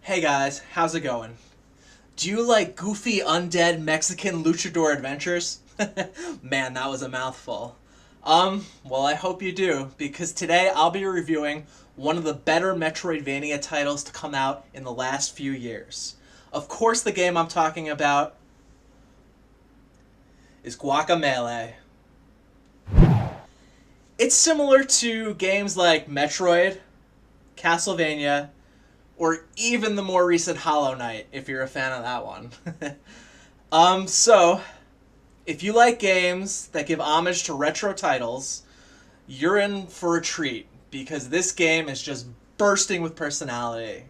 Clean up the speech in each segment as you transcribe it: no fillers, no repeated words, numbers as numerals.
Hey guys, how's it going? Do you like goofy undead Mexican luchador adventures? Man, that was a mouthful. Well, I hope you do, because today I'll be reviewing one of the better Metroidvania titles to come out in the last few years. Of course, the game I'm talking about is Guacamelee. It's similar to games like Metroid, Castlevania, or even the more recent Hollow Knight, if you're a fan of that one. So, if you like games that give homage to retro titles, you're in for a treat, because this game is just bursting with personality.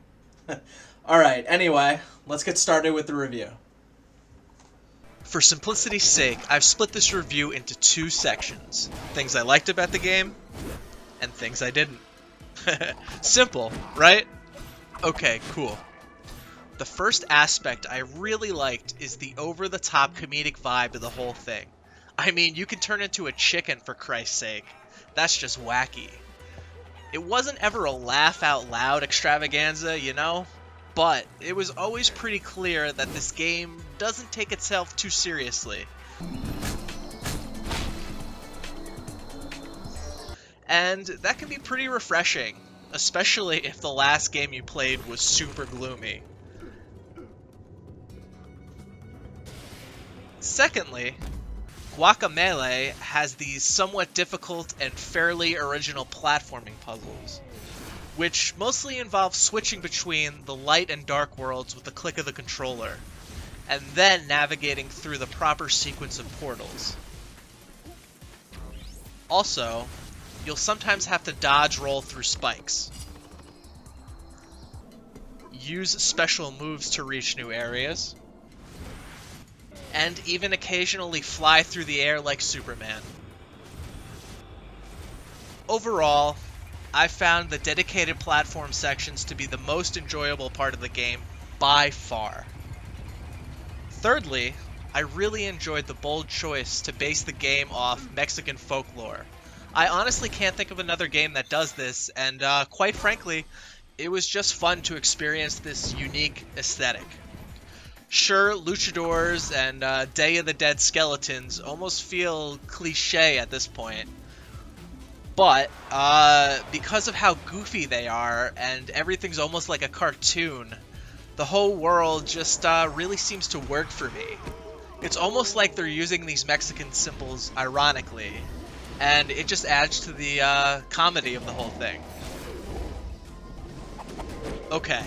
Alright, anyway, let's get started with the review. For simplicity's sake, I've split this review into two sections. Things I liked about the game, and things I didn't. Simple, right? Okay, cool. The first aspect I really liked is the over-the-top comedic vibe of the whole thing. I mean, you can turn into a chicken for Christ's sake. That's just wacky. It wasn't ever a laugh-out-loud extravaganza, you know? But it was always pretty clear that this game doesn't take itself too seriously. And that can be pretty refreshing, especially if the last game you played was super gloomy. Secondly, Guacamelee has these somewhat difficult and fairly original platforming puzzles, which mostly involve switching between the light and dark worlds with the click of the controller, and then navigating through the proper sequence of portals. Also, you'll sometimes have to dodge roll through spikes, use special moves to reach new areas, and even occasionally fly through the air like Superman. Overall, I found the dedicated platform sections to be the most enjoyable part of the game by far. Thirdly, I really enjoyed the bold choice to base the game off Mexican folklore. I honestly can't think of another game that does this, and quite frankly, it was just fun to experience this unique aesthetic. Sure, luchadors and Day of the Dead skeletons almost feel cliche at this point, but because of how goofy they are and everything's almost like a cartoon, the whole world just really seems to work for me. It's almost like they're using these Mexican symbols ironically, and it just adds to the comedy of the whole thing. Okay,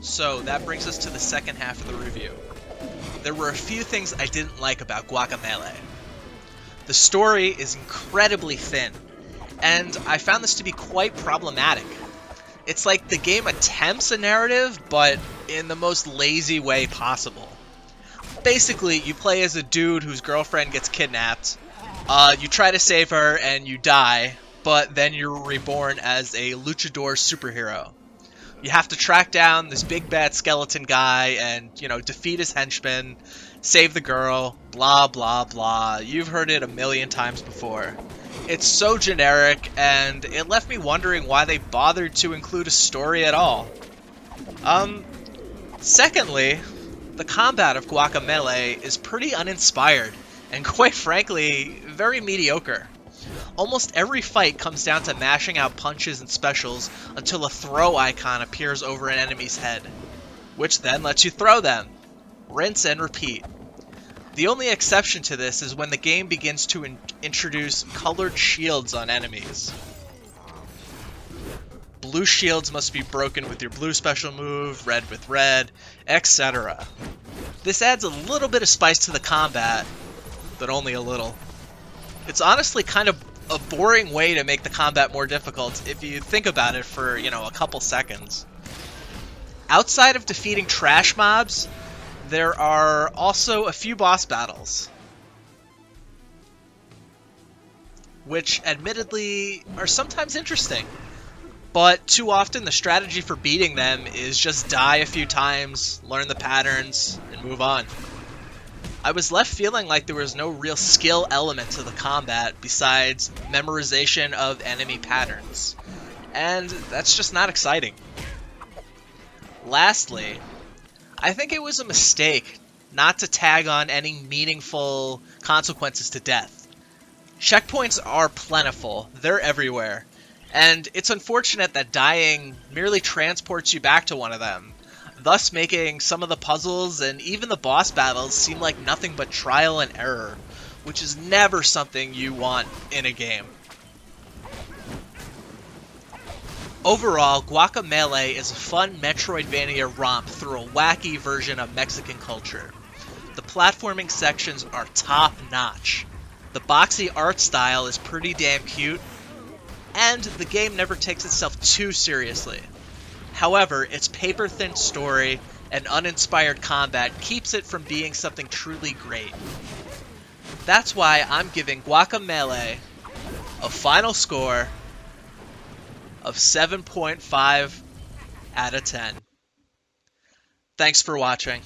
so that brings us to the second half of the review. There were a few things I didn't like about Guacamelee. The story is incredibly thin, and I found this to be quite problematic. It's like the game attempts a narrative, but in the most lazy way possible. Basically, you play as a dude whose girlfriend gets kidnapped, you try to save her and you die, but then you're reborn as a luchador superhero. You have to track down this big bad skeleton guy and, defeat his henchmen, save the girl, blah blah blah. You've heard it a million times before. It's so generic, and it left me wondering why they bothered to include a story at all. Secondly, the combat of Guacamelee is pretty uninspired, and quite frankly, very mediocre. Almost every fight comes down to mashing out punches and specials until a throw icon appears over an enemy's head, which then lets you throw them. Rinse and repeat. The only exception to this is when the game begins to introduce colored shields on enemies. Blue shields must be broken with your blue special move, red with red, etc. This adds a little bit of spice to the combat, but only a little. It's honestly kind of a boring way to make the combat more difficult if you think about it for, a couple seconds. Outside of defeating trash mobs, there are also a few boss battles, which admittedly are sometimes interesting, but too often the strategy for beating them is just die a few times, learn the patterns, and move on. I was left feeling like there was no real skill element to the combat besides memorization of enemy patterns, and that's just not exciting. Lastly, I think it was a mistake not to tag on any meaningful consequences to death. Checkpoints are plentiful, they're everywhere, and it's unfortunate that dying merely transports you back to one of them, thus making some of the puzzles and even the boss battles seem like nothing but trial and error, which is never something you want in a game. Overall, Guacamelee is a fun Metroidvania romp through a wacky version of Mexican culture. The platforming sections are top-notch. The boxy art style is pretty damn cute, and the game never takes itself too seriously. However, its paper-thin story and uninspired combat keeps it from being something truly great. That's why I'm giving Guacamelee a final score of 7.5 out of 10. Thanks for watching.